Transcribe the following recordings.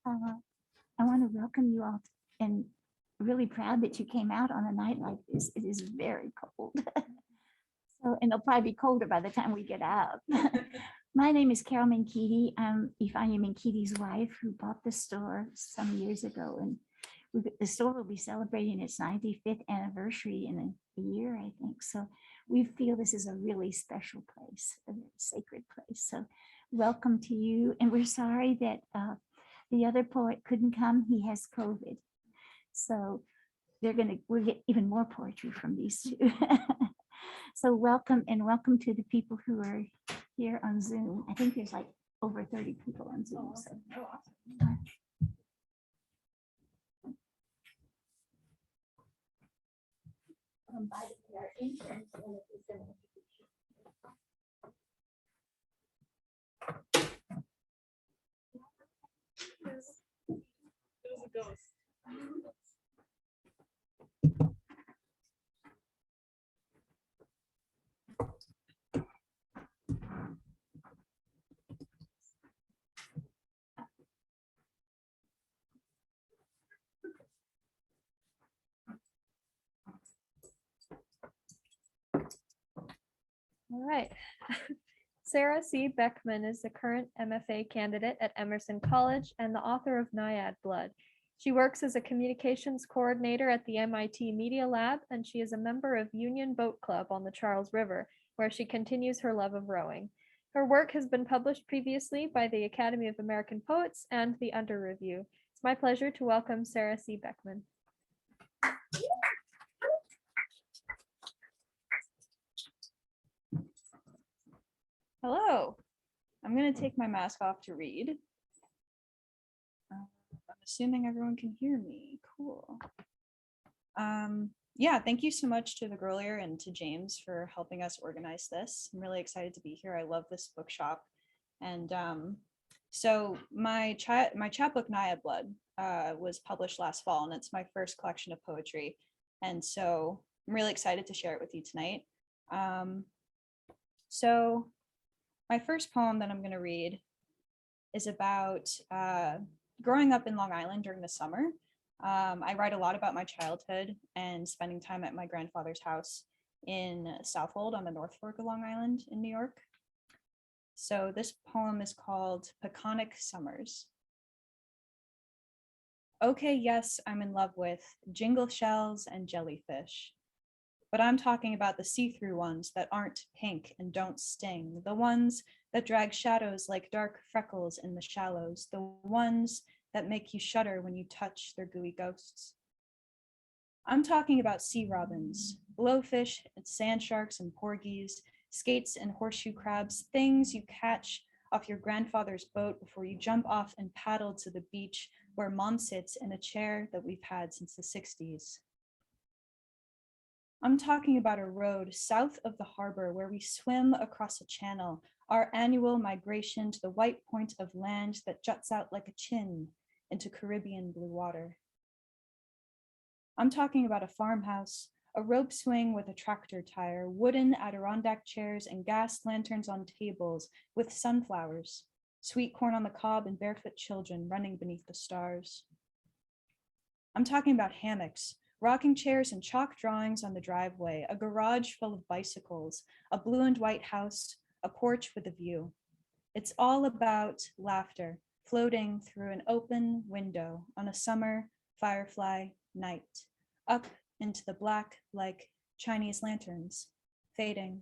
Uh, I want to welcome you all and really proud that you came out on a night like this. It is very cold. So, and it'll probably be colder by the time we get out. My name is Carol Menchidi. I'm Ifeanyi Menchidi's wife who bought the store some years ago. And the store will be celebrating its 95th anniversary in a year, I think. So we feel this is a really special place, a very sacred place. So welcome to you. And we're sorry that the other poet couldn't come. He has COVID. So we'll get even more poetry from these two. So welcome, and welcome to the people who are here on Zoom. I think there's like over 30 people on Zoom. So. It was a ghost. All right. Sarah C. Beckman is the current MFA candidate at Emerson College and the author of Naiad Blood. She works as a communications coordinator at the MIT Media Lab, and she is a member of Union Boat Club on the Charles River, where she continues her love of rowing. Her work has been published previously by the Academy of American Poets and the Under Review. It's my pleasure to welcome Sarah C. Beckman. Hello. I'm going to take my mask off to read. I'm assuming everyone can hear me. Cool. Yeah, thank you so much to the Grolier and to James for helping us organize this. I'm really excited to be here. I love this bookshop. And so my chapbook Naiad Blood was published last fall, and it's my first collection of poetry. And so I'm really excited to share it with you tonight. So my first poem that I'm going to read is about growing up in Long Island during the summer. I write a lot about my childhood and spending time at my grandfather's house in Southold on the North Fork of Long Island in New York. So this poem is called Peconic Summers. Okay, yes, I'm in love with jingle shells and jellyfish. But I'm talking about the see-through ones that aren't pink and don't sting, the ones that drag shadows like dark freckles in the shallows, the ones that make you shudder when you touch their gooey ghosts. I'm talking about sea robins, blowfish and sand sharks and porgies, skates and horseshoe crabs, things you catch off your grandfather's boat before you jump off and paddle to the beach where Mom sits in a chair that we've had since the 60s. I'm talking about a road south of the harbor where we swim across a channel, our annual migration to the white point of land that juts out like a chin into Caribbean blue water. I'm talking about a farmhouse, a rope swing with a tractor tire, wooden Adirondack chairs and gas lanterns on tables with sunflowers, sweet corn on the cob and barefoot children running beneath the stars. I'm talking about hammocks, rocking chairs and chalk drawings on the driveway, a garage full of bicycles, a blue and white house, a porch with a view. It's all about laughter floating through an open window on a summer firefly night, up into the black like Chinese lanterns, fading.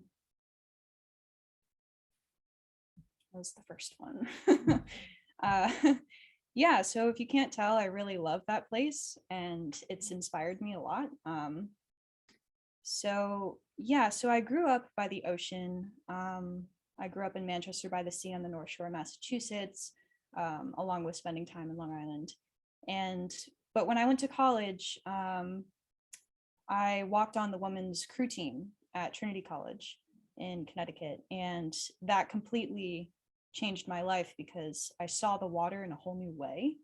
That was the first one. Yeah, so if you can't tell, I really love that place and it's inspired me a lot. So I grew up by the ocean. I grew up in Manchester by the Sea on the North Shore of Massachusetts, along with spending time in Long Island. But when I went to college, I walked on the women's crew team at Trinity College in Connecticut, and that completely changed my life because I saw the water in a whole new way.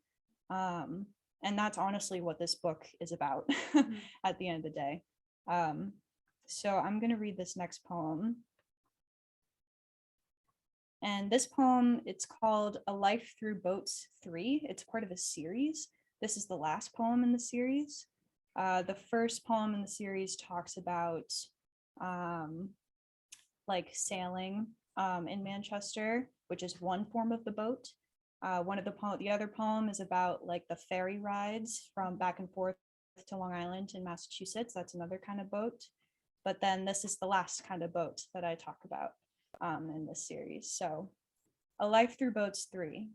And that's honestly what this book is about at the end of the day. So I'm going to read this next poem. And this poem, it's called A Life Through Boats 3. It's part of a series. This is the last poem in the series. The first poem in the series talks about like sailing in Manchester, which is one form of the boat. The other poem is about like the ferry rides from back and forth to Long Island in Massachusetts. That's another kind of boat. But then this is the last kind of boat that I talk about in this series. So A Life Through Boats 3.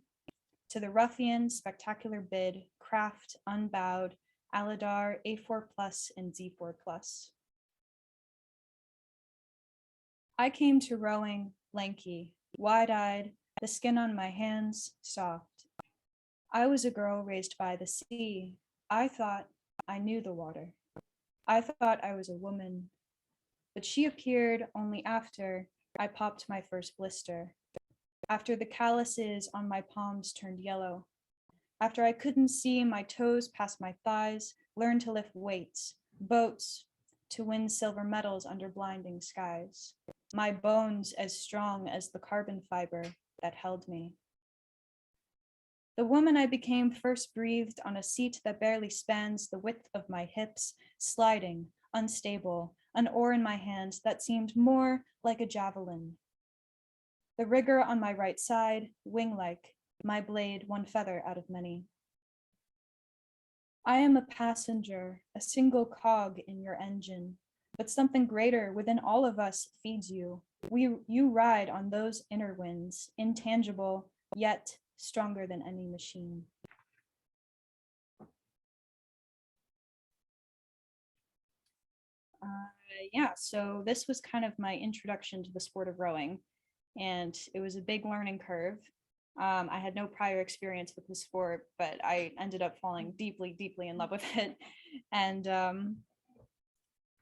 To the ruffian, spectacular bid, craft, unbowed, Aladar, A4 plus and Z4 plus. I came to rowing, lanky, wide-eyed, the skin on my hands soft. I was a girl raised by the sea. I thought I knew the water. I thought I was a woman, but she appeared only after I popped my first blister, after the calluses on my palms turned yellow, after I couldn't see my toes past my thighs, learned to lift weights, boats, to win silver medals under blinding skies, my bones as strong as the carbon fiber that held me. The woman I became first breathed on a seat that barely spans the width of my hips, sliding, unstable, an oar in my hand that seemed more like a javelin. The rigger on my right side, wing-like, my blade one feather out of many. I am a passenger, a single cog in your engine, but something greater within all of us feeds you. You ride on those inner winds, intangible, yet stronger than any machine. Yeah, so this was kind of my introduction to the sport of rowing, and it was a big learning curve. I had no prior experience with the sport, but I ended up falling deeply, deeply in love with it. And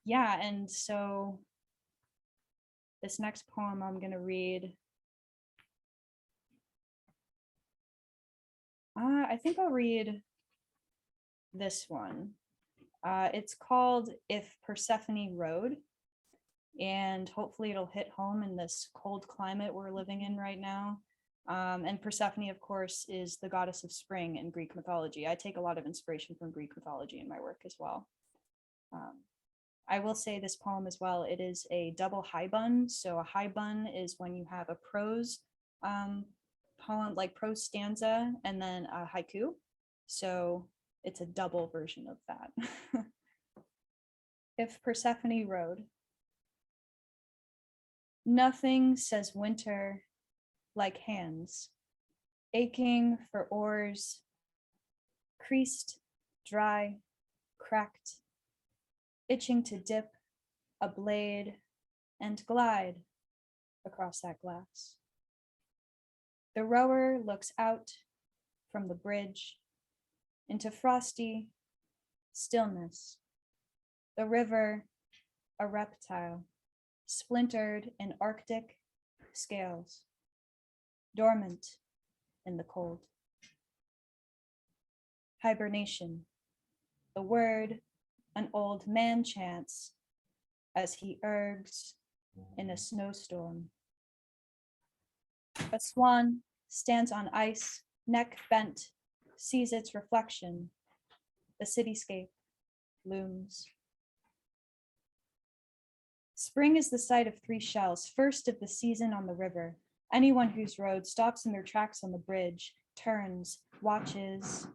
yeah, and so this next poem I'm going to read, I think I'll read this one. It's called If Persephone Rode, and hopefully it'll hit home in this cold climate we're living in right now. And Persephone, of course, is the goddess of spring in Greek mythology. I take a lot of inspiration from Greek mythology in my work as well. I will say this poem as well, it is a double high bun. So a high bun is when you have a prose poem, like prose stanza, and then a haiku. So it's a double version of that. If Persephone rode. Nothing says winter like hands, aching for oars, creased, dry, cracked, itching to dip a blade and glide across that glass. The rower looks out from the bridge into frosty stillness. The river, a reptile, splintered in Arctic scales, dormant in the cold. Hibernation, the word an old man chants as he ergs in a snowstorm. A swan stands on ice, neck bent, sees its reflection. The cityscape looms. Spring is the sight of three shells, first of the season on the river. Anyone who's rowed stops in their tracks on the bridge, turns, watches.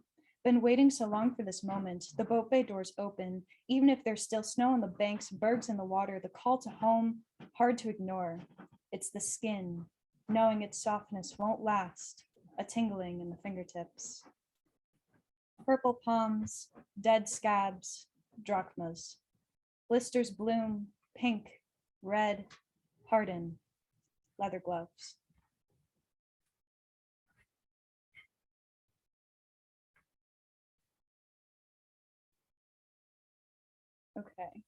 Been waiting so long for this moment. The boat bay doors open. Even if there's still snow on the banks, bergs in the water, the call to home, hard to ignore. It's the skin, knowing its softness won't last, a tingling in the fingertips. Purple palms, dead scabs, drachmas. Blisters bloom, pink, red, harden, leather gloves. Okay.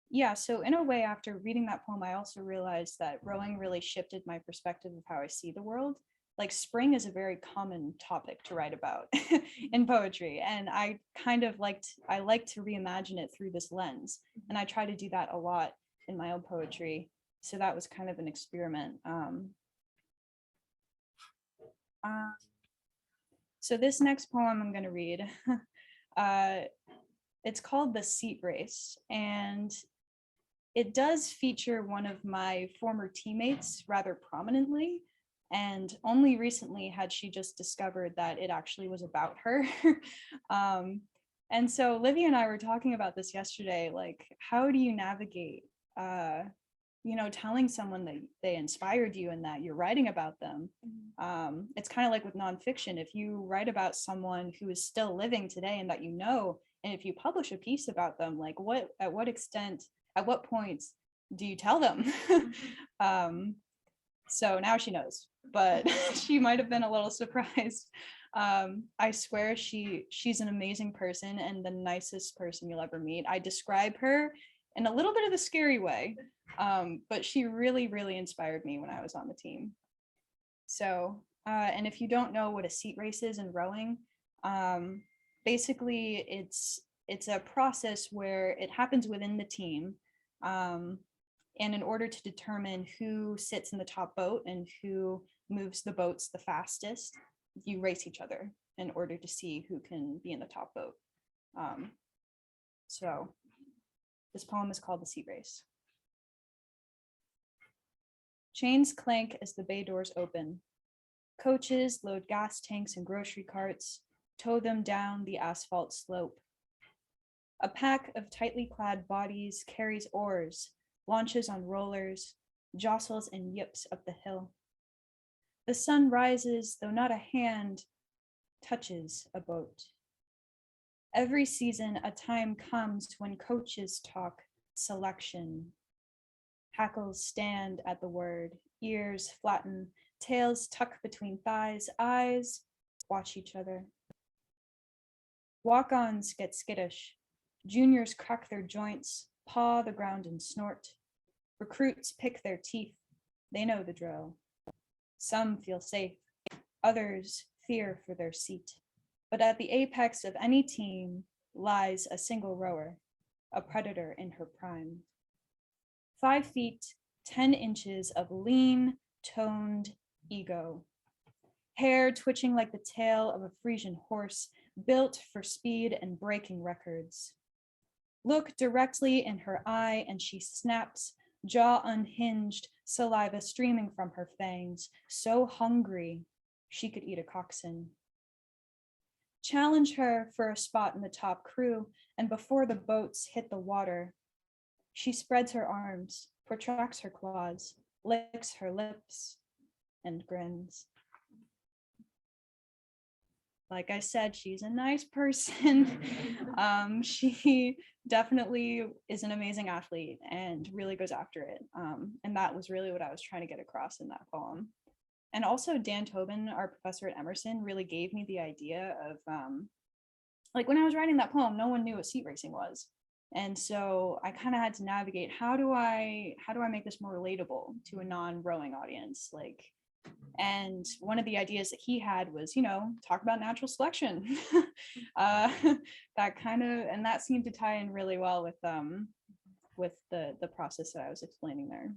Yeah, so in a way, after reading that poem, I also realized that rowing really shifted my perspective of how I see the world. Like spring is a very common topic to write about in poetry. And I kind of like to reimagine it through this lens. And I try to do that a lot in my own poetry. So that was kind of an experiment. So this next poem I'm going to read, it's called The Seat Race, and it does feature one of my former teammates rather prominently, and only recently had she just discovered that it actually was about her. And so Livia and I were talking about this yesterday, like, how do you navigate, telling someone that they inspired you and that you're writing about them? It's kind of like with nonfiction. If you write about someone who is still living today and that you know, and if you publish a piece about them, like at what points do you tell them? So now she knows, but she might have been a little surprised. I swear she's an amazing person and the nicest person you'll ever meet. I describe her in a little bit of a scary way, but she really, really inspired me when I was on the team. So, and if you don't know what a seat race is in rowing, basically it's a process where it happens within the team. And in order to determine who sits in the top boat and who moves the boats the fastest, you race each other in order to see who can be in the top boat. So this poem is called The Seat Race. Chains clank as the bay doors open. Coaches load gas tanks and grocery carts, tow them down the asphalt slope. A pack of tightly clad bodies carries oars, launches on rollers, jostles and yips up the hill. The sun rises, though not a hand touches a boat. Every season, a time comes when coaches talk selection. Hackles stand at the word, ears flatten, tails tuck between thighs, eyes watch each other. Walk-ons get skittish. Juniors crack their joints, paw the ground and snort. Recruits pick their teeth. They know the drill. Some feel safe. Others fear for their seat. But at the apex of any team lies a single rower, a predator in her prime. 5 feet, 10 inches of lean, toned ego. Hair twitching like the tail of a Frisian horse, built for speed and breaking records. Look directly in her eye and she snaps, jaw unhinged, saliva streaming from her fangs, so hungry she could eat a coxswain. Challenge her for a spot in the top crew, and before the boats hit the water, she spreads her arms, protracts her claws, licks her lips, and grins. Like I said, she's a nice person. She definitely is an amazing athlete and really goes after it. And that was really what I was trying to get across in that poem. And also Dan Tobin, our professor at Emerson, really gave me the idea of, like when I was writing that poem, no one knew what seat racing was. And so I kind of had to navigate, how do I make this more relatable to a non-rowing audience? And one of the ideas that he had was, talk about natural selection. That seemed to tie in really well with the process that I was explaining there.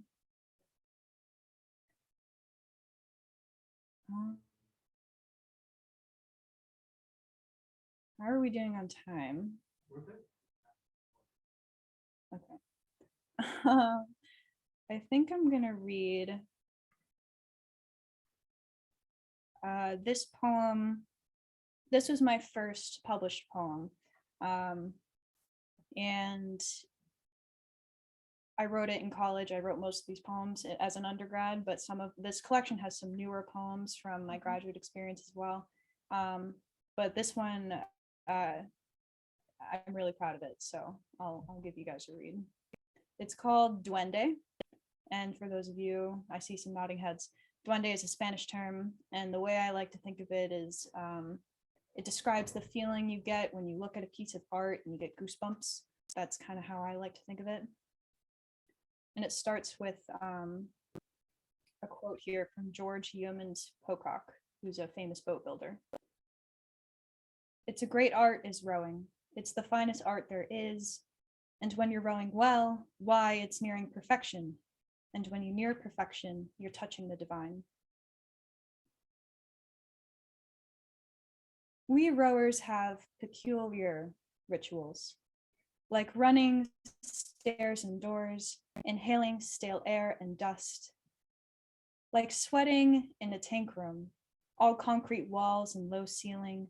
How are we doing on time? Okay. I think I'm gonna read this poem. This was my first published poem, and I wrote it in college. I wrote most of these poems as an undergrad, but some of this collection has some newer poems from my graduate experience as well. But this one, I'm really proud of it, so I'll give you guys a read. It's called Duende, and for those of you, I see some nodding heads. Duende is a Spanish term, and the way I like to think of it is it describes the feeling you get when you look at a piece of art and you get goosebumps. That's kind of how I like to think of it. And it starts with a quote here from George Yeomans Pocock, who's a famous boat builder. It's a great art is rowing. It's the finest art there is. And when you're rowing well, why, it's nearing perfection. and when you near perfection, you're touching the divine. We rowers have peculiar rituals, like running stairs and doors, inhaling stale air and dust, like sweating in a tank room, all concrete walls and low ceiling,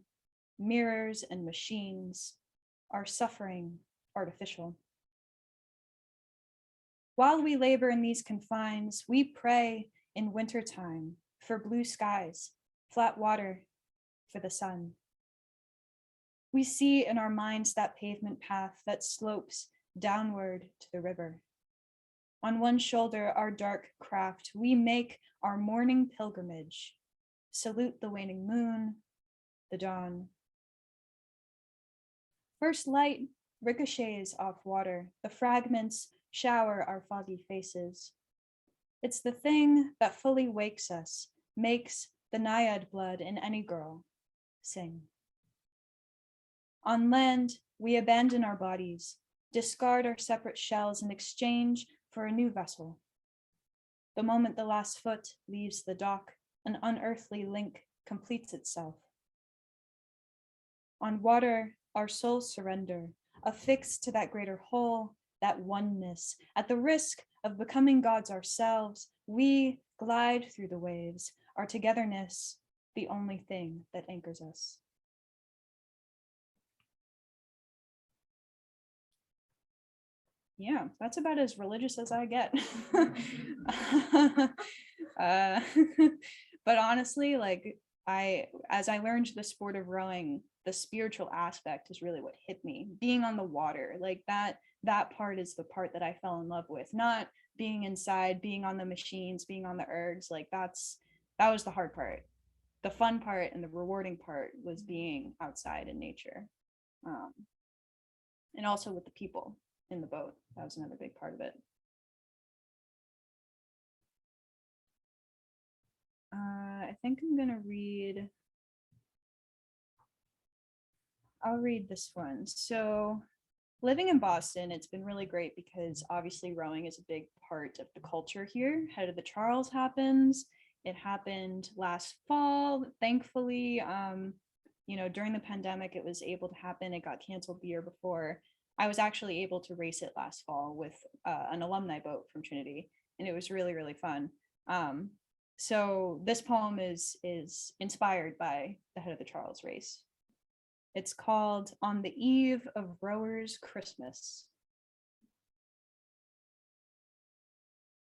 mirrors and machines, our suffering artificial. While we labor in these confines, we pray in wintertime for blue skies, flat water, for the sun. We see in our minds that pavement path that slopes downward to the river. On one shoulder, our dark craft, we make our morning pilgrimage, salute the waning moon, the dawn. First light ricochets off water, the fragments shower our foggy faces. It's the thing that fully wakes us, makes the Naiad blood in any girl sing. On land, we abandon our bodies, discard our separate shells in exchange for a new vessel. The moment the last foot leaves the dock, an unearthly link completes itself. On water, our souls surrender, affixed to that greater whole, that oneness. At the risk of becoming gods ourselves, we glide through the waves, our togetherness, the only thing that anchors us. Yeah, that's about as religious as I get. But honestly, like as I learned the sport of rowing, the spiritual aspect is really what hit me. Being on the water, like that part is the part that I fell in love with, not being inside, being on the machines, being on the ergs. Like that was the hard part. The fun part and the rewarding part was being outside in nature. And also with the people in the boat. That was another big part of it. I think I'm gonna I'll read this one. So living in Boston, it's been really great because obviously rowing is a big part of the culture here. Head of the Charles happens. It happened last fall, thankfully. During the pandemic, it was able to happen. It got canceled the year before. I was actually able to race it last fall with an alumni boat from Trinity, and it was really, really fun. So this poem is inspired by the Head of the Charles race. It's called On the Eve of Rowers' Christmas.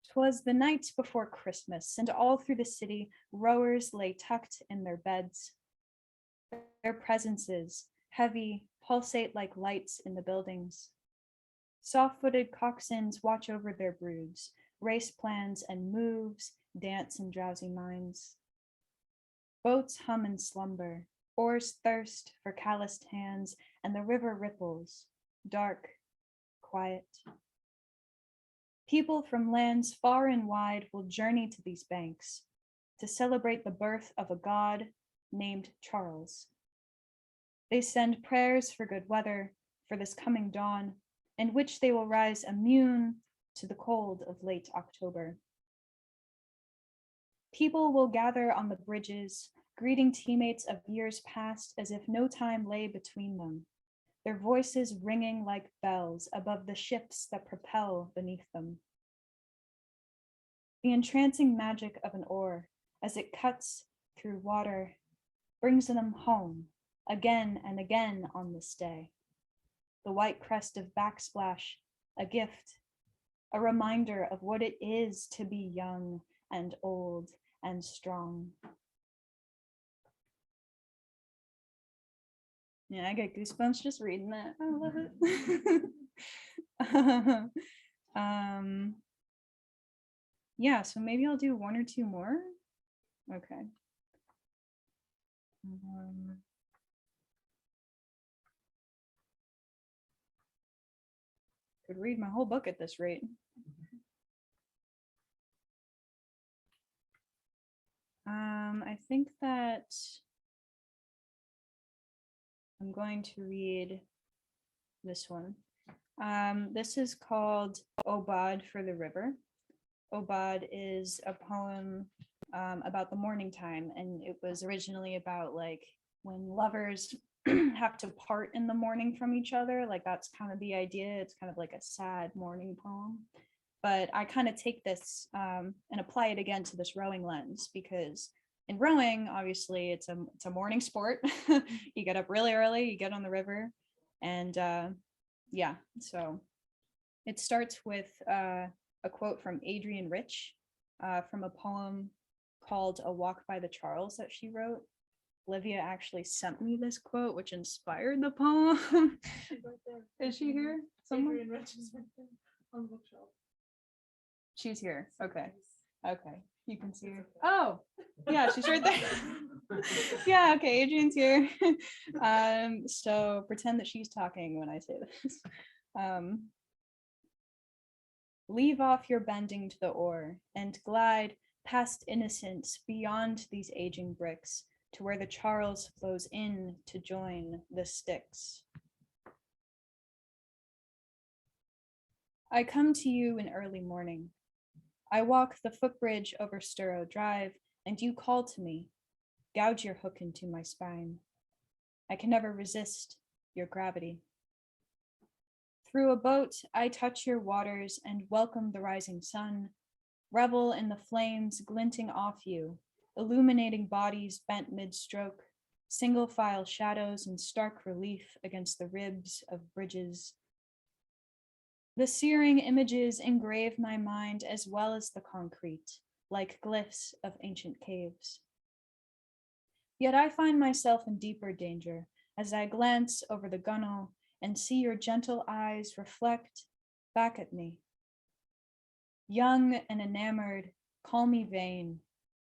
'Twas the night before Christmas, and all through the city, rowers lay tucked in their beds. Their presences, heavy, pulsate like lights in the buildings. Soft-footed coxswains watch over their broods, race plans and moves, dance in drowsy minds. Boats hum in slumber, oars thirst for calloused hands, and the river ripples, dark, quiet. People from lands far and wide will journey to these banks to celebrate the birth of a god named Charles. They send prayers for good weather for this coming dawn, in which they will rise immune to the cold of late October. People will gather on the bridges, greeting teammates of years past as if no time lay between them, their voices ringing like bells above the ships that propel beneath them. The entrancing magic of an oar, as it cuts through water, brings them home again and again on this day. The white crest of backsplash, a gift, a reminder of what it is to be young and old and strong. Yeah, I get goosebumps just reading that. I love it. Yeah, so maybe I'll do one or two more. Okay. Could read my whole book at this rate. I think that I'm going to read this one. This is called Obad for the River. Obad is a poem about the morning time, and it was originally about like when lovers have to part in the morning from each other. Like that's kind of the idea. It's kind of like a sad morning poem. But I kind of take this and apply it again to this rowing lens, because in rowing, obviously, it's a morning sport. You get up really early, you get on the river, and yeah. So it starts with a quote from Adrienne Rich from a poem called "A Walk by the Charles" that she wrote. Livia actually sent me this quote, which inspired the poem. Is she here? Somewhere? Adrienne Rich is right there on the bookshelf. She's here. Okay. Okay. You can see her. Oh, yeah, she's right there. Yeah, okay, Adrian's here. So pretend that she's talking when I say this. Leave off your bending to the oar and glide past innocence beyond these aging bricks to where the Charles flows in to join the Styx. I come to you in early morning. I walk the footbridge over Sturrow Drive, and you call to me, gouge your hook into my spine. I can never resist your gravity. Through a boat, I touch your waters and welcome the rising sun, revel in the flames glinting off you, illuminating bodies bent mid-stroke, single file shadows in stark relief against the ribs of bridges. The searing images engrave my mind as well as the concrete, like glyphs of ancient caves. Yet I find myself in deeper danger as I glance over the gunwale and see your gentle eyes reflect back at me. Young and enamored, call me vain.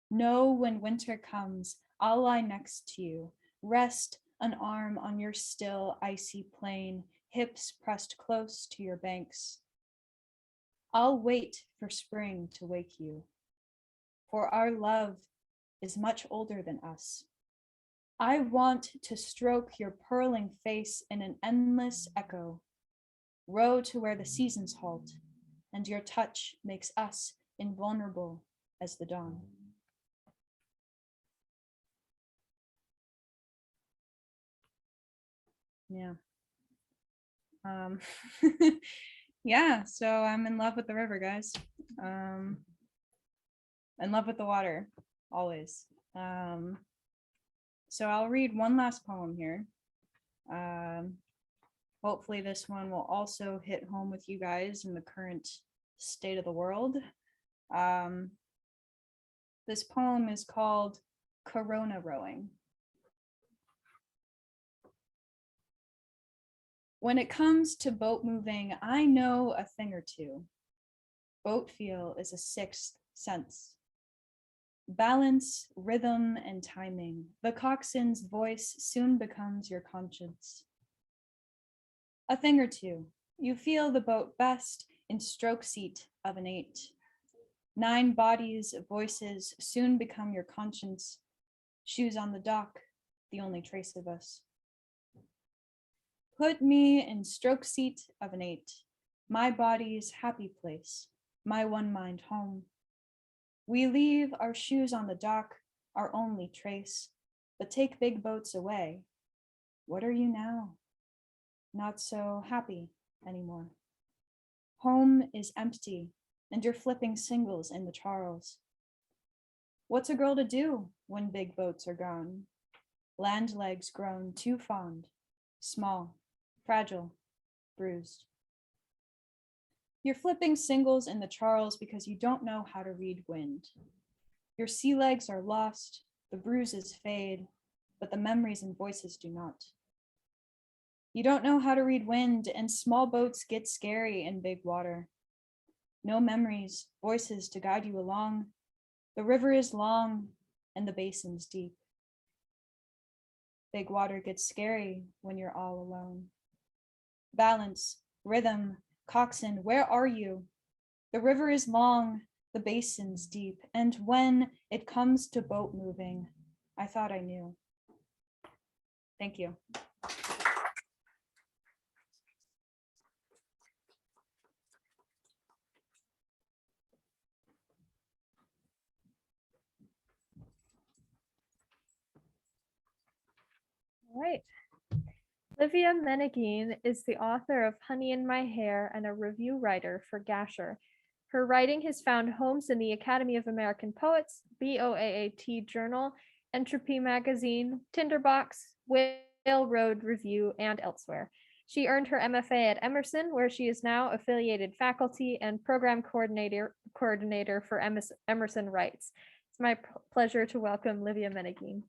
Know when winter comes, I'll lie next to you, rest an arm on your still icy plain, hips pressed close to your banks. I'll wait for spring to wake you, for our love is much older than us. I want to stroke your purling face in an endless echo, row to where the seasons halt, and your touch makes us invulnerable as the dawn. Yeah. Yeah, so I'm in love with the river, guys. In love with the water, always. So I'll read one last poem here. Hopefully this one will also hit home with you guys in the current state of the world. This poem is called Corona Rowing. When it comes to boat moving, I know a thing or two. Boat feel is a sixth sense. Balance, rhythm, and timing. The coxswain's voice soon becomes your conscience. A thing or two. You feel the boat best in stroke seat of an 8. 9 bodies, voices soon become your conscience. Shoes on the dock, the only trace of us. Put me in stroke seat of an 8, my body's happy place, my one mind home. We leave our shoes on the dock, our only trace, but take big boats away. What are you now? Not so happy anymore. Home is empty, and you're flipping singles in the Charles. What's a girl to do when big boats are gone? Land legs grown too fond, small, fragile, bruised. You're flipping singles in the Charles because you don't know how to read wind. Your sea legs are lost, the bruises fade, but the memories and voices do not. You don't know how to read wind, and small boats get scary in big water. No memories, voices to guide you along. The river is long, and the basin's deep. Big water gets scary when you're all alone. Balance, rhythm, coxswain, where are you? The river is long, the basin's deep, and when it comes to boat moving, I thought I knew. Thank you. right. Livia Meneghin is the author of Honey in My Hair and a review writer for Gasher. Her writing has found homes in the Academy of American Poets, BOAAT Journal, Entropy Magazine, Tinderbox, Whale Road Review, and elsewhere. She earned her MFA at Emerson, where she is now affiliated faculty and program coordinator for Emerson Writes. It's my pleasure to welcome Livia Meneghin.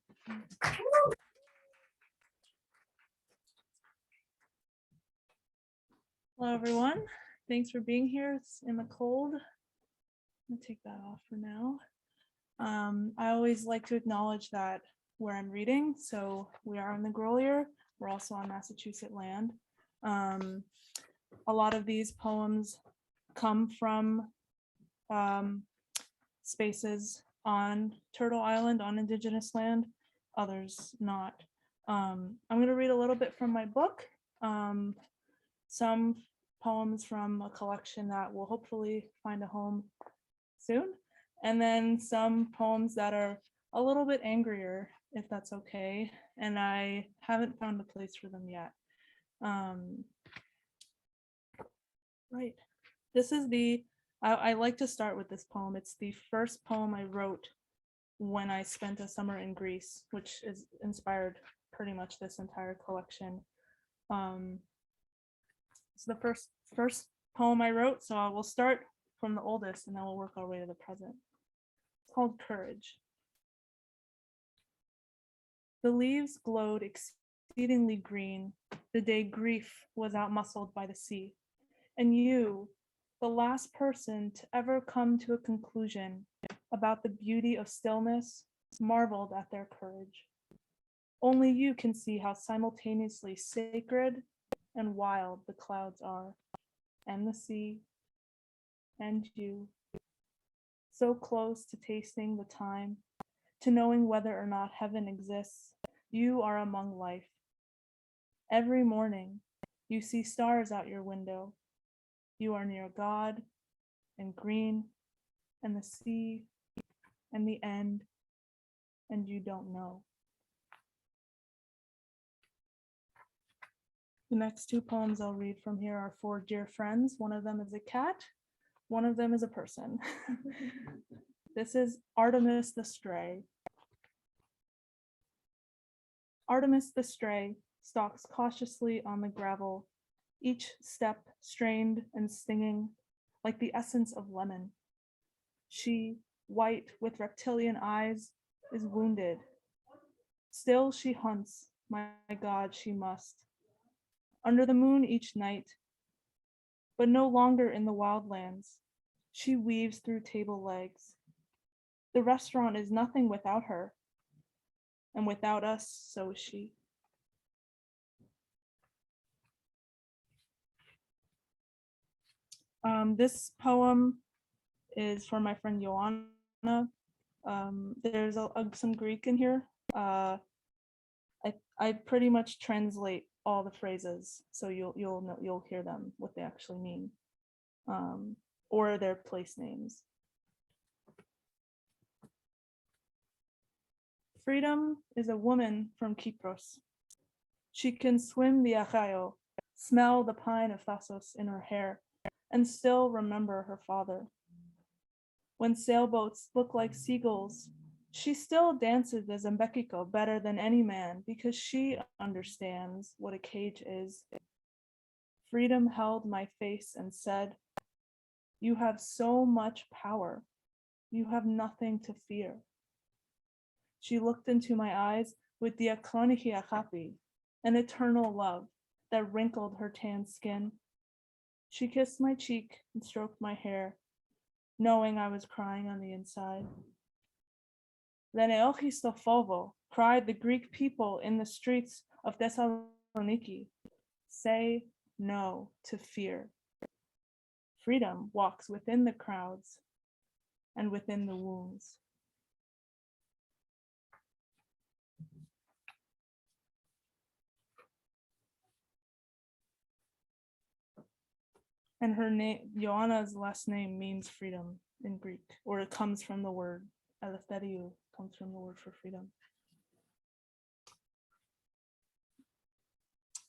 Hello, everyone. Thanks for being here. It's in the cold. I'm gonna take that off for now. I always like to acknowledge that where I'm reading. So we are in the Grolier. We're also on Massachusetts land. A lot of these poems come from spaces on Turtle Island, on Indigenous land, others not. I'm going to read a little bit from my book. Some poems from a collection that will hopefully find a home soon. And then some poems that are a little bit angrier, if that's okay. And I haven't found a place for them yet. Right. This is I like to start with this poem. It's the first poem I wrote when I spent a summer in Greece, which is inspired pretty much this entire collection. It's the first poem I wrote, so I will start from the oldest and then we'll work our way to the present. It's called Courage. The leaves glowed exceedingly green the day grief was outmuscled by the sea. And you, the last person to ever come to a conclusion about the beauty of stillness, marveled at their courage. Only you can see how simultaneously sacred and wild the clouds are, and the sea, and you, so close to tasting the time, to knowing whether or not heaven exists. You are among life. Every morning, you see stars out your window. You are near God, and green, and the sea, and the end, and you don't know. The next two poems I'll read from here are for dear friends. One of them is a cat, one of them is a person. This is Artemis the Stray. Artemis the Stray stalks cautiously on the gravel, each step strained and stinging, like the essence of lemon. She, white with reptilian eyes, is wounded. Still she hunts, my God, she must. Under the moon each night, but no longer in the wildlands. She weaves through table legs. The restaurant is nothing without her, and without us, so is she. This poem is for my friend Joanna. There's some Greek in here. I pretty much translate all the phrases, so you'll hear them, what they actually mean, or their place names. Freedom is a woman from Kypros. She can swim the Achaio, smell the pine of Thasos in her hair, and still remember her father. When sailboats look like seagulls, she still dances the Zambekiko better than any man because she understands what a cage is. Freedom held my face and said, "You have so much power. You have nothing to fear." She looked into my eyes with the aklonihi achapi, an eternal love that wrinkled her tan skin. She kissed my cheek and stroked my hair, knowing I was crying on the inside. Leneochistofovo, cried the Greek people in the streets of Thessaloniki. Say no to fear. Freedom walks within the crowds and within the wounds. And her name, Joanna's last name, means freedom in Greek, or it comes from the word eleftheriou, comes from the word for freedom.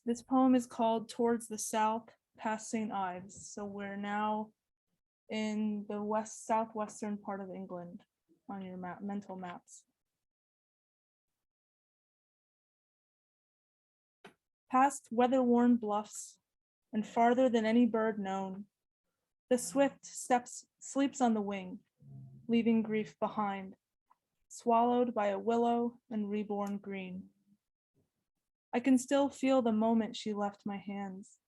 This poem is called Towards the South, Past St. Ives. So we're now in the southwestern part of England on your mental maps. Past weather-worn bluffs and farther than any bird known, the swift sleeps on the wing, leaving grief behind, swallowed by a willow and reborn green. I can still feel the moment she left my hands,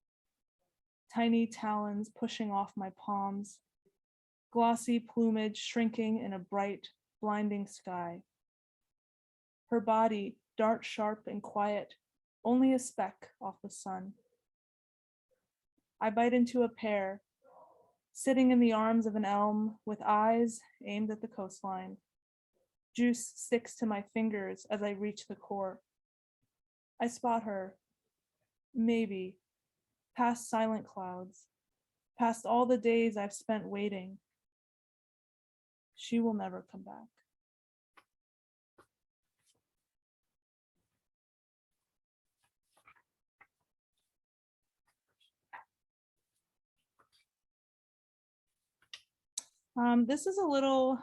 tiny talons pushing off my palms, glossy plumage shrinking in a bright, blinding sky. Her body, dart sharp and quiet, only a speck off the sun. I bite into a pear, sitting in the arms of an elm with eyes aimed at the coastline. Juice sticks to my fingers as I reach the core. I spot her, maybe, past silent clouds, past all the days I've spent waiting. She will never come back. This is a little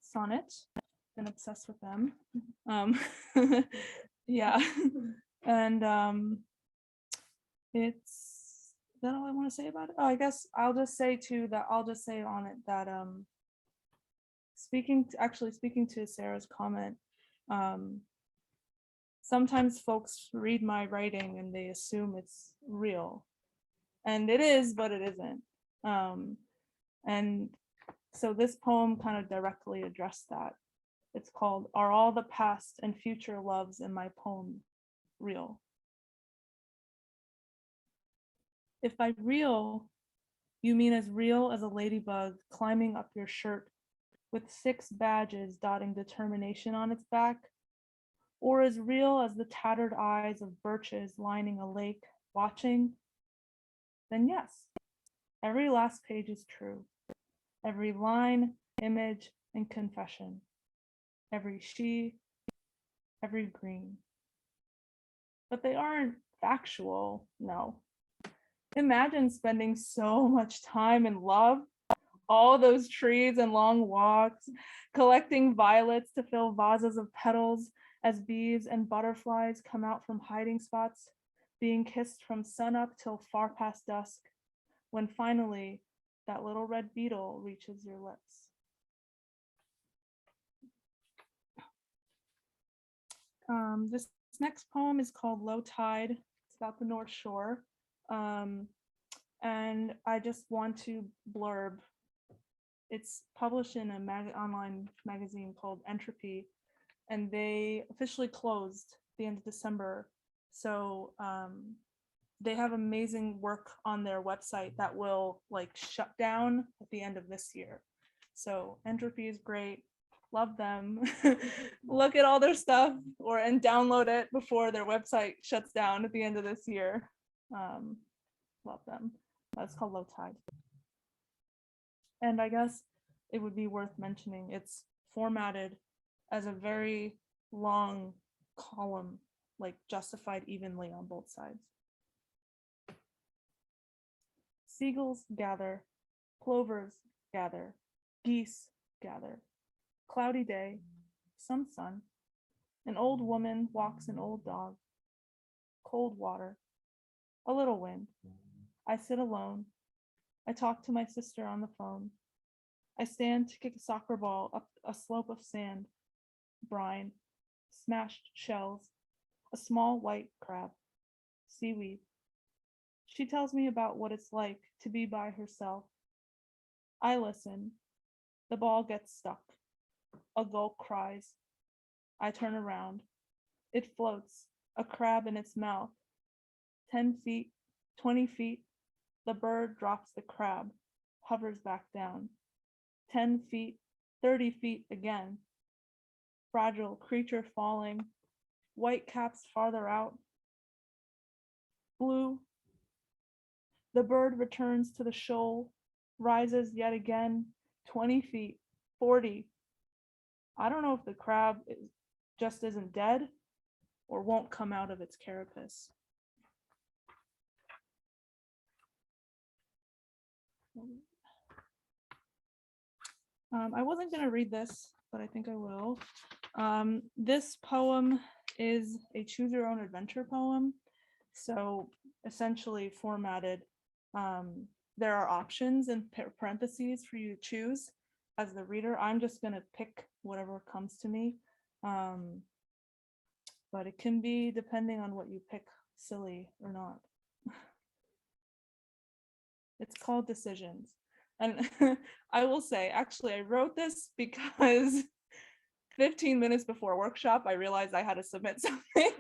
sonnet. Been obsessed with them. Yeah, and it's, is that all I want to say about it? Oh, I guess I'll just say too that I'll just say on it that speaking to Sarah's comment, sometimes folks read my writing and they assume it's real, and it is, but it isn't. And so this poem kind of directly addressed that. It's called Are All the Past and Future Loves in My Poem Real? If by real, you mean as real as a ladybug climbing up your shirt with 6 badges dotting determination on its back, or as real as the tattered eyes of birches lining a lake watching, then yes, every last page is true. Every line, image, and confession. Every she, every green. But they aren't factual, no. Imagine spending so much time in love, all those trees and long walks, collecting violets to fill vases of petals as bees and butterflies come out from hiding spots, being kissed from sunup till far past dusk, when finally that little red beetle reaches your lips. This next poem is called Low Tide. It's about the North Shore. And I just want to blurb. It's published in an online magazine called Entropy, and they officially closed the end of December. So they have amazing work on their website that will like shut down at the end of this year. So Entropy is great. Love them. Look at all their stuff and download it before their website shuts down at the end of this year. Love them. That's called Low Tide. And I guess it would be worth mentioning it's formatted as a very long column, like justified evenly on both sides. Seagulls gather, plovers gather, geese gather. Cloudy day, some sun. An old woman walks an old dog. Cold water, a little wind. I sit alone. I talk to my sister on the phone. I stand to kick a soccer ball up a slope of sand, brine, smashed shells, a small white crab, seaweed. She tells me about what it's like to be by herself. I listen. The ball gets stuck. A gull cries. I turn around. It floats, a crab in its mouth. 10 feet, 20 feet, the bird drops the crab, hovers back down. 10 feet, 30 feet again. Fragile creature falling, white caps farther out. Blue. The bird returns to the shoal, rises yet again, 20 feet, 40. I don't know if the crab just isn't dead or won't come out of its carapace. I wasn't going to read this, but I think I will. This poem is a choose your own adventure poem. So essentially formatted, there are options in parentheses for you to choose as the reader. I'm just going to pick whatever comes to me. But it can be, depending on what you pick, silly or not. It's called Decisions. And I will say, actually, I wrote this because 15 minutes before workshop, I realized I had to submit something.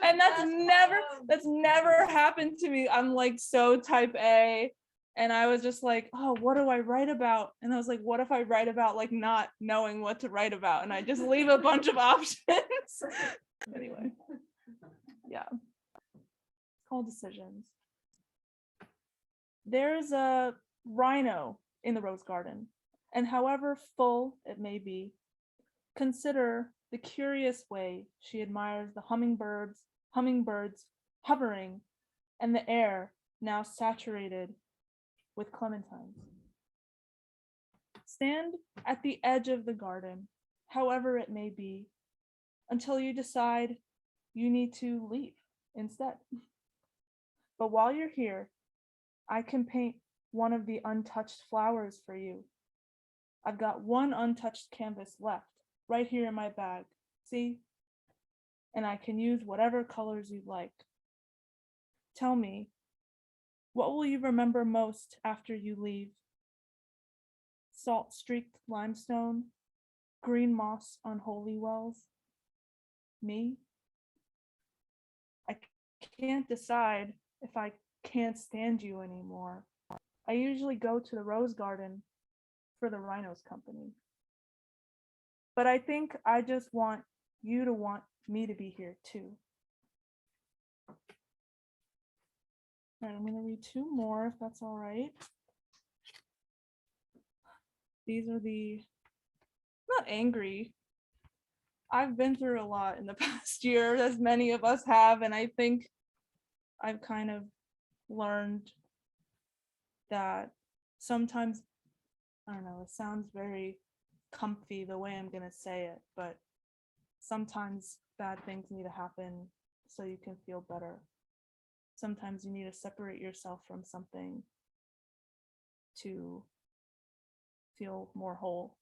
And that's never happened to me. I'm like so type A. And I was just like, oh, what do I write about? And I was like, what if I write about like not knowing what to write about? And I just leave a bunch of options. Anyway, yeah. It's called Decisions. There's a rhino in the rose garden, and however full it may be, consider the curious way she admires the hummingbirds hovering, and the air now saturated with clementines. Stand at the edge of the garden, however it may be, until you decide you need to leave instead. But while you're here, I can paint one of the untouched flowers for you. I've got one untouched canvas left right here in my bag. See? And I can use whatever colors you like. Tell me, what will you remember most after you leave? Salt-streaked limestone, green moss on holy wells. Me? I can't decide if I can't stand you anymore. I usually go to the rose garden for the rhino's company. But I think I just want you to want me to be here too. All right, I'm gonna read two more if that's all right. These are the, not angry. I've been through a lot in the past year, as many of us have, and I think I've kind of learned that sometimes, I don't know, it sounds very comfy the way I'm gonna say it, but sometimes bad things need to happen so you can feel better. Sometimes you need to separate yourself from something to feel more whole.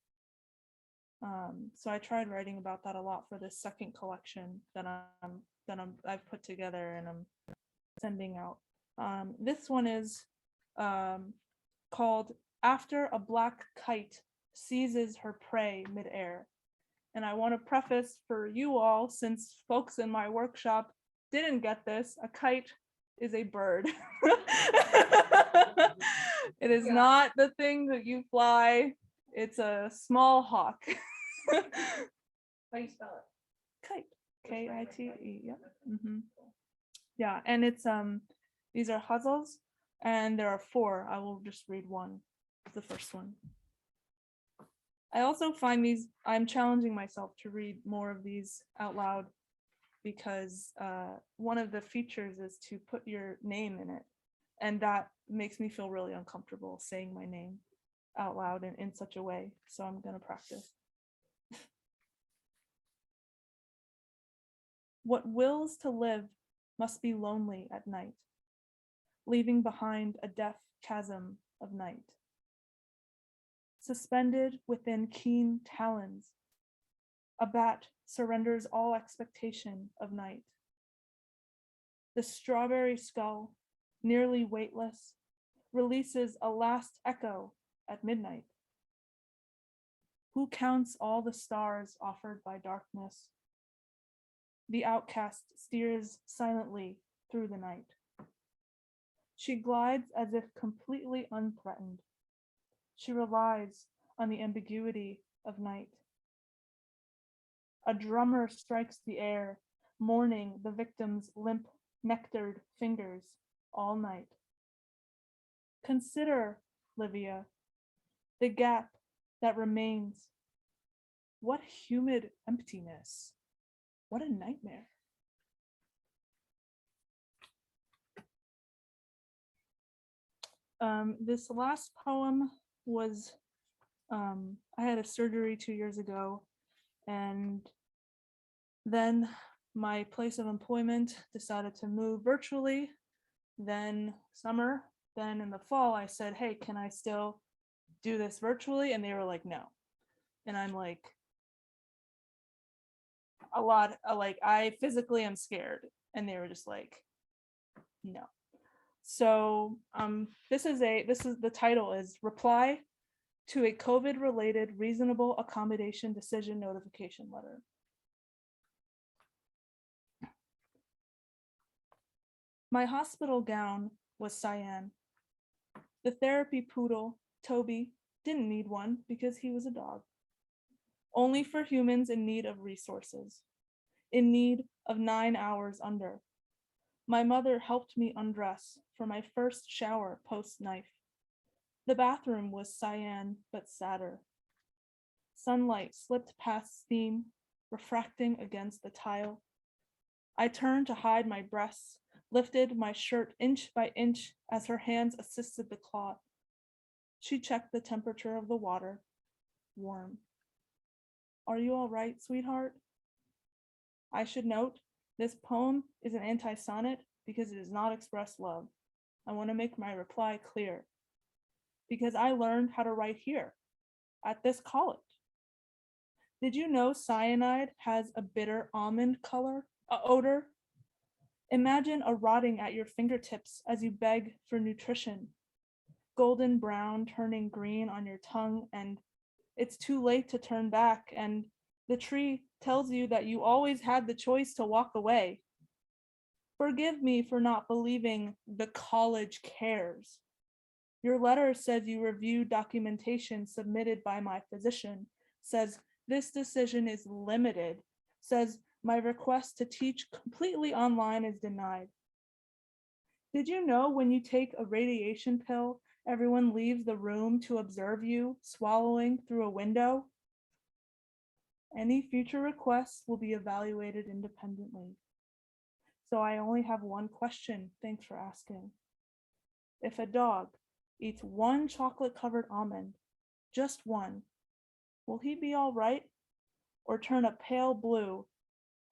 So I tried writing about that a lot for this second collection that I've put together and I'm sending out. This one is called After a Black Kite Seizes Her Prey Midair. And I want to preface for you all, since folks in my workshop didn't get this, a kite is a bird. It is not the thing that you fly. It's a small hawk. How do you spell it? Kite. K-I-T-E. Yeah. Mm-hmm. Yeah, and it's these are ghazals, and there are four. I will just read one, the first one. I also find these, I'm challenging myself to read more of these out loud because one of the features is to put your name in it. And that makes me feel really uncomfortable saying my name out loud in such a way. So I'm gonna practice. What wills to live must be lonely at night, leaving behind a deaf chasm of night. Suspended within keen talons, a bat surrenders all expectation of night. The strawberry skull, nearly weightless, releases a last echo at midnight. Who counts all the stars offered by darkness? The outcast steers silently through the night. She glides as if completely unthreatened. She relies on the ambiguity of night. A drummer strikes the air, mourning the victim's limp, nectared fingers all night. Consider, Livia, the gap that remains. What humid emptiness. What a nightmare. This last poem was, I had a surgery 2 years ago, and then my place of employment decided to move virtually. Then summer, then in the fall, I said, hey, can I still do this virtually? And they were like, no. And I'm like, I physically am scared. And they were just like, no. So the title is Reply to a COVID-related reasonable accommodation decision notification letter. My hospital gown was cyan. The therapy poodle, Toby, didn't need one because he was a dog. Only for humans in need of resources, in need of 9 hours under. My mother helped me undress for my first shower post-knife. The bathroom was cyan but sadder. Sunlight slipped past steam, refracting against the tile. I turned to hide my breasts, lifted my shirt inch by inch as her hands assisted the cloth. She checked the temperature of the water. Warm. Are you all right, sweetheart? I should note, this poem is an anti-sonnet because it does not express love. I want to make my reply clear. Because I learned how to write here, at this college. Did you know cyanide has a bitter almond odor? Imagine a rotting at your fingertips as you beg for nutrition. Golden brown turning green on your tongue, and it's too late to turn back, and the tree tells you that you always had the choice to walk away. Forgive me for not believing the college cares. Your letter says you reviewed documentation submitted by my physician, says this decision is limited, says my request to teach completely online is denied. Did you know when you take a radiation pill, everyone leaves the room to observe you swallowing through a window? Any future requests will be evaluated independently. So I only have one question, thanks for asking. If a dog eats one chocolate-covered almond, just one, will he be all right or turn a pale blue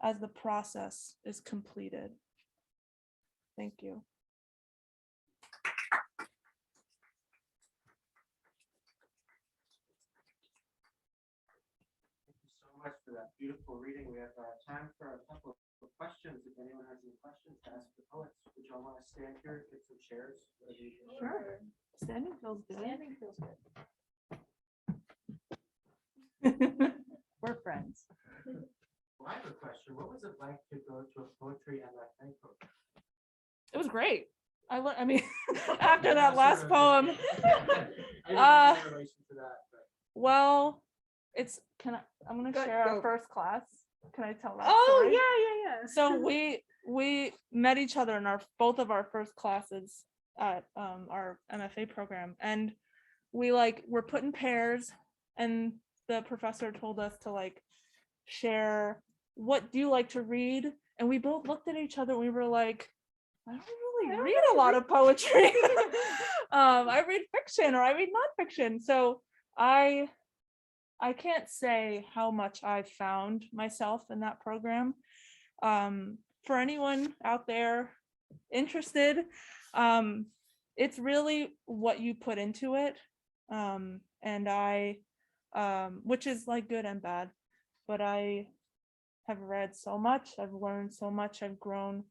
as the process is completed? Thank you. Thank you so much for that beautiful reading. We have time for a couple of questions. If anyone has any questions to ask the poets, would y'all want to stand here, get some chairs? Sure. Standing feels good. Standing feels good. We're friends. Well, I have a question. What was it like to go to a poetry MFA program? It was great. I mean, after that last poem. I didn't know in relation to that, but Well, I'm gonna Go- share our go. first class. Can I tell that Oh, story? yeah. So we met each other in both of our first classes at our MFA program, and we were put in pairs, and the professor told us to share what do you like to read, and we both looked at each other and we were like, I don't really read a lot of poetry. I read fiction or I read nonfiction. So I can't say how much I found myself in that program. For anyone out there interested, it's really what you put into it. And I, which is good and bad, but I have read so much, I've learned so much, I've grown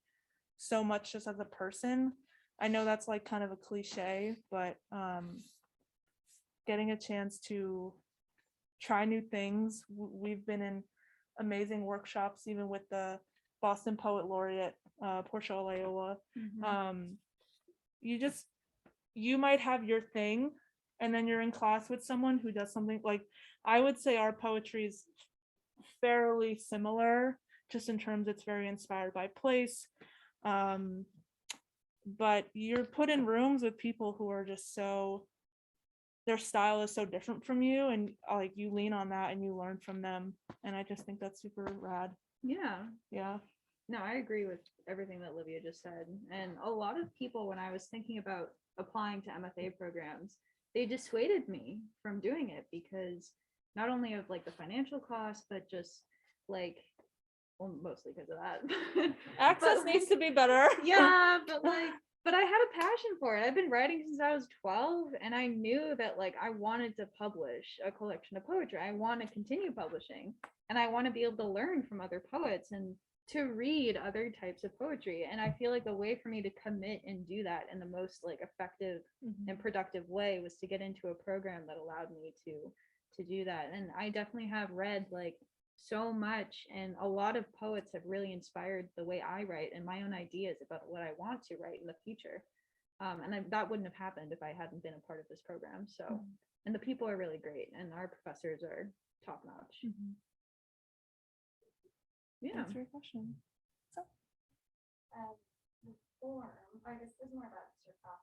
so much just as a person. I know that's kind of a cliche, but getting a chance to try new things. We've been in amazing workshops, even with the Boston Poet Laureate, Portia Olayola. You might have your thing, and then you're in class with someone who does something I would say our poetry is fairly similar, just in terms it's very inspired by place. But you're put in rooms with people who are just their style is so different from you, and you lean on that and you learn from them, and I just think that's super rad. Yeah. No, I agree with everything that Livia just said. And a lot of people, when I was thinking about applying to MFA programs, they dissuaded me from doing it because not only of like the financial cost, but just like, well, mostly because of that. Access But, needs to be better. yeah, but I had a passion for it. I've been writing since I was 12, and I knew that like I wanted to publish a collection of poetry. I want to continue publishing, and I want to be able to learn from other poets and to read other types of poetry. And I feel like the way for me to commit and do that in the most like effective and productive way was to get into a program that allowed me to do that. And I definitely have read like so much, and a lot of poets have really inspired the way I write and my own ideas about what I want to write in the future. That wouldn't have happened if I hadn't been a part of this program. So, and the people are really great, and our professors are top notch. Yeah. Answer your question. The form, I guess this is more about your process.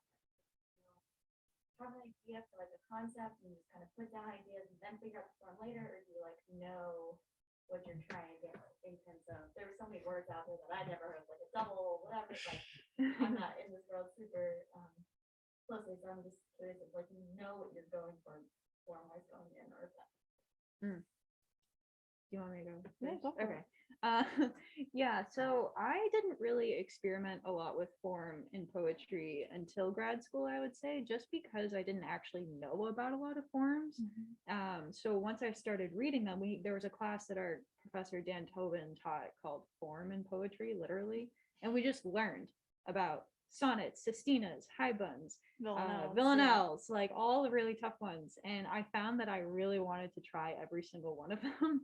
Have an idea for like a concept and you just kind of put down ideas and then figure out the form later, or do you like know what you're trying to get in terms of, there were so many words out there that I never heard, like a double, whatever, like I'm not in this world super closely, so I'm just curious if like you know what you're going for form wise going in, or if that. Do you want me to go? Yeah, first? go for Okay. Yeah, so I didn't really experiment a lot with form in poetry until grad school, I would say, just because I didn't actually know about a lot of forms. So once I started reading them, there was a class that our professor Dan Tobin taught called Form in Poetry, literally, and we just learned about sonnets, sestinas, high buns, villanelles, like all the really tough ones. And I found that I really wanted to try every single one of them.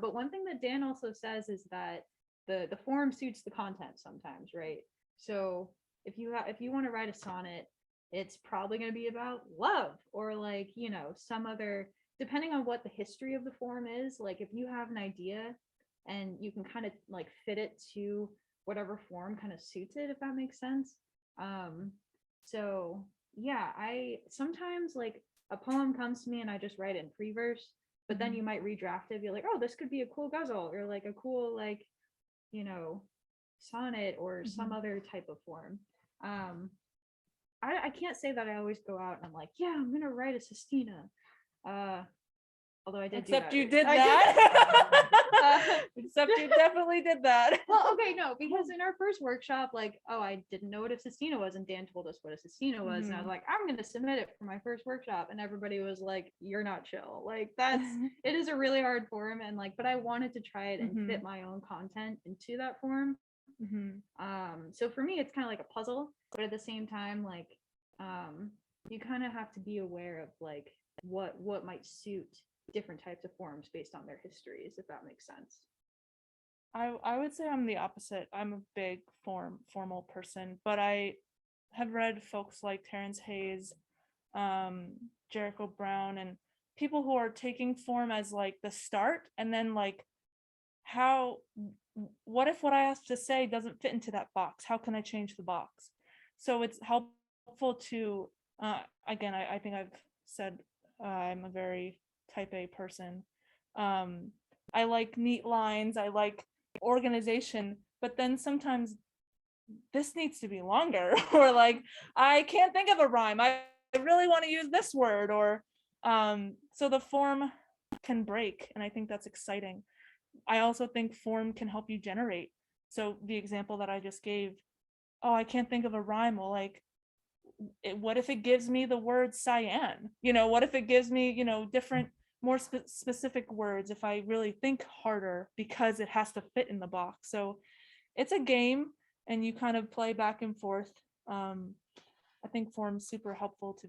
But one thing that Dan also says is that the form suits the content sometimes, right? So if you want to write a sonnet, it's probably going to be about love, or like, you know, some other, depending on what the history of the form is. Like if you have an idea and you can kind of like fit it to whatever form kind of suits it, if that makes sense. So yeah, I sometimes like a poem comes to me and I just write it in pre-verse, but then you might redraft it, be like, oh, this could be a cool ghazal, or like a cool, like, you know, sonnet, or some other type of form. I can't say that I always go out and I'm like, yeah, I'm gonna write a sestina. Although I did. Except do you that. did I that. Except you definitely did that. Well, okay, no, because in our first workshop, like, oh, I didn't know what a sestina was, and Dan told us what a sestina was, and I was like, I'm gonna submit it for my first workshop, and everybody was like, you're not chill. Like it is a really hard form, and like, but I wanted to try it and fit my own content into that form. So for me, it's kind of like a puzzle, but at the same time, like, you kind of have to be aware of like what might suit different types of forms based on their histories, if that makes sense. I would say I'm the opposite. I'm a big formal person, but I have read folks like Terrence Hayes, Jericho Brown, and people who are taking form as like the start, and then like, what if what I have to say doesn't fit into that box? How can I change the box? So it's helpful to, again, I think I've said I'm a very type A person. I like neat lines, I like organization, but then sometimes this needs to be longer, or like, I can't think of a rhyme, I really want to use this word, or so the form can break, and I think that's exciting. I also think form can help you generate. So the example that I just gave, oh, I can't think of a rhyme. Well, like, what if it gives me the word cyan? You know, what if it gives me, you know, different, more specific words if I really think harder, because it has to fit in the box. So it's a game, and you kind of play back and forth. I think form's super helpful to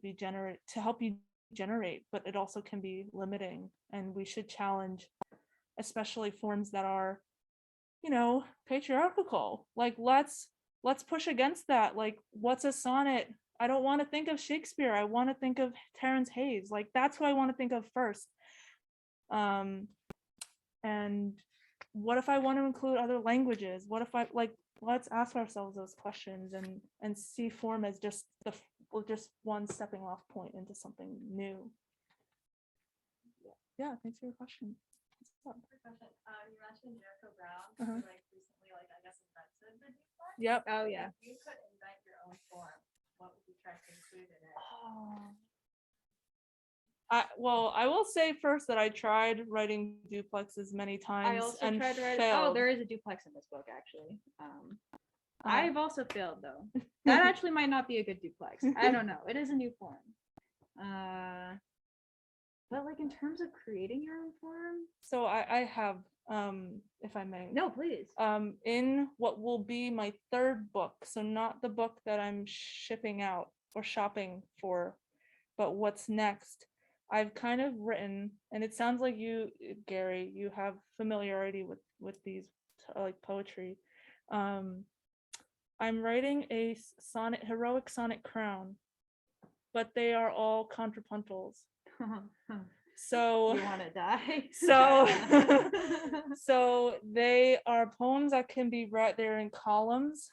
help you generate, but it also can be limiting, and we should challenge, especially forms that are, you know, patriarchal. Like, let's push against that. Like, what's a sonnet? I don't want to think of Shakespeare. I want to think of Terrence Hayes. Like, that's who I want to think of first. And what if I want to include other languages? What if I, like, let's ask ourselves those questions and see form as just one stepping off point into something new. Yeah, thanks for your question. Quick question. You mentioned Jericho Brown, who, like recently, like I guess invented the new form. Yep. Oh yeah. If you could invent your own form, what would you try to Well, I will say first that I tried writing duplexes many times I also and tried to write. failed. Oh, there is a duplex in this book actually. Oh. I've also failed though. That actually might not be a good duplex. I don't know. It is a new form. But like in terms of creating your own form, So I have, if I may. no, please. In what will be my third book, so not the book that I'm shipping out or shopping for, but what's next, I've kind of written, and it sounds like you, Gary, you have familiarity with these like poetry. I'm writing a sonnet, heroic sonnet crown, but they are all contrapuntals. So You want to die? so they are poems that can be read, they're in columns,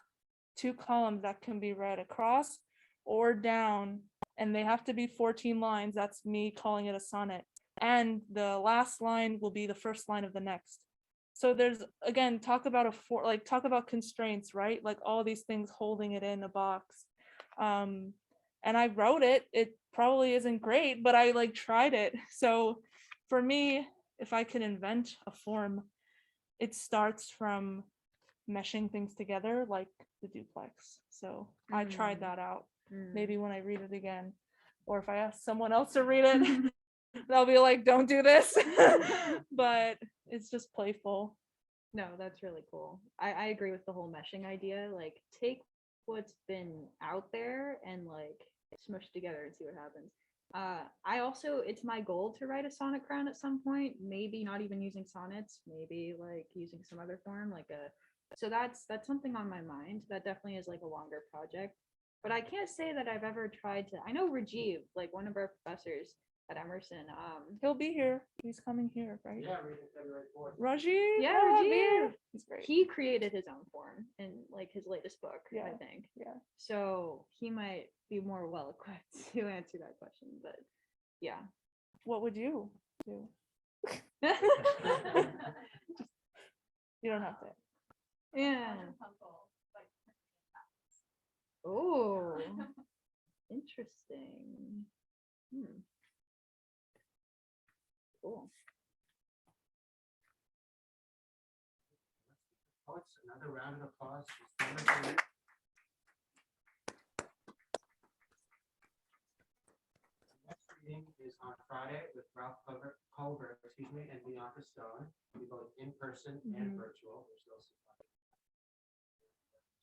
2 columns that can be read across or down, and they have to be 14 lines. That's me calling it a sonnet. And the last line will be the first line of the next. So there's, again, talk about talk about constraints, right? Like all these things holding it in a box. And I wrote it. It probably isn't great, but I like tried it. So for me, if I can invent a form, it starts from meshing things together like the duplex. So I tried that out. Maybe when I read it again, or if I ask someone else to read it, they'll be like, don't do this. But it's just playful. No, that's really cool. I agree with the whole meshing idea. Like take what's been out there and like smush together and see what happens. I also, it's my goal to write a sonnet crown at some point, maybe not even using sonnets, maybe like using some other form, like so that's something on my mind. That definitely is like a longer project, but I can't say that I've ever tried to. I know Rajiv, like one of our professors at Emerson, He'll be here. He's coming here, right? Yeah, reading February 4th. Rajiv? Yeah, oh, Rajiv. man. He's great. He created his own form in like his latest book, I Yeah. think. Yeah. So he might be more well equipped to answer that question, but yeah. What would you do? You don't have to. Yeah. Oh, interesting. Cool. Poets, another round of applause. for Emerson. Next reading is on Friday with Ralph Culver, and Bianca Stone. We both in person and virtual. There's no surprise.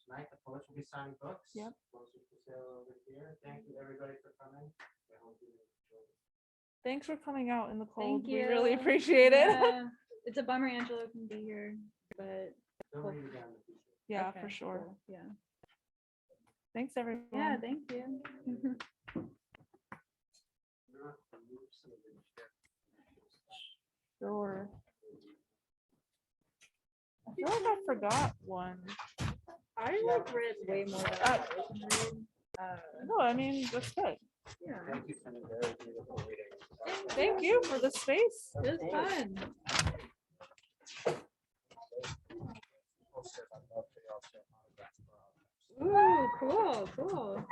Tonight, the poets will be signing books. Yep. Books are for sale over here. Thank you, everybody, for coming. I hope you enjoyed it. Thanks for coming out in the cold. Thank We you. really appreciate it. Yeah. It's a bummer Angelo can be here, but They'll read again in the future. Yeah, okay, for sure. cool. Yeah. Thanks, everyone. Yeah, thank you. Sure. I feel like I forgot one. I like read way more than I can read. No, I mean, that's good. Yeah. Thank you for the very beautiful reading. Thank you for the space. It was fun. Ooh, cool, cool.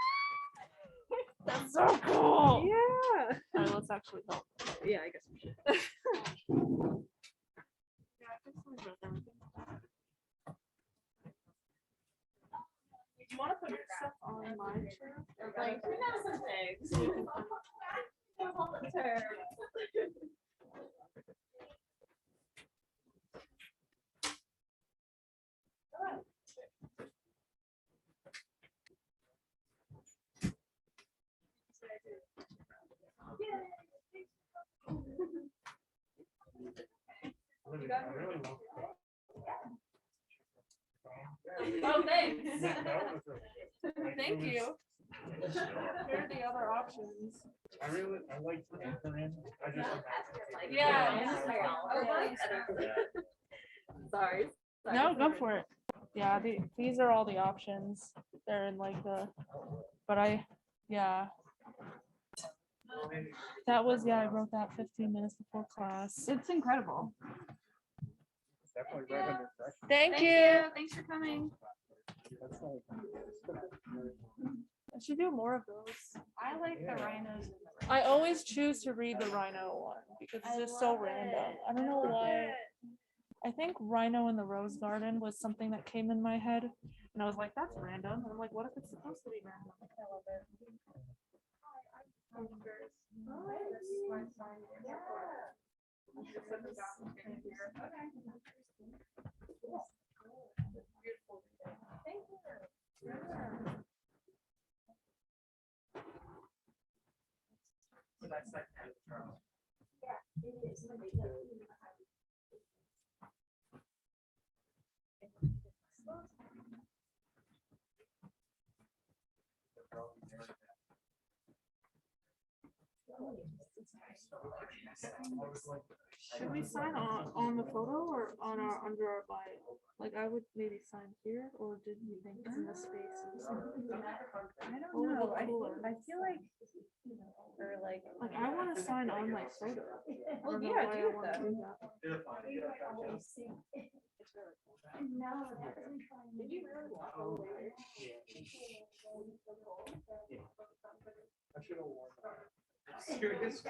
That's so cool. Yeah. All right, let's actually help. Yeah, I guess we should. Do you want to put your stuff on my chair? Like, we know some things. Hold the term. Oh, thanks. Thank you. Here are the other options. I like to anchor in. I just Yeah. Sorry. No, go for it. Yeah, these are all the options. They're in like the, but yeah. That was, I wrote that 15 minutes before class. It's incredible. definitely read under pressure. Thank you. Thanks for coming. That's like I should do more of those. I like the rhinos. I always choose to read the rhino one because it's just so random. I don't know why. I think Rhino in the Rose Garden was something that came in my head, and I was like, that's random. And I'm like, what if it's supposed to be random? I love it. Should we sign on the photo or on our under our bio? Like I would maybe sign here, or did you think it's in the spaces? I don't know. I feel like, or like I want to sign on my photo. Well, I don't know yeah, why do I it wanna then. do that. Did you really want to go later? I should have worn that. Serious.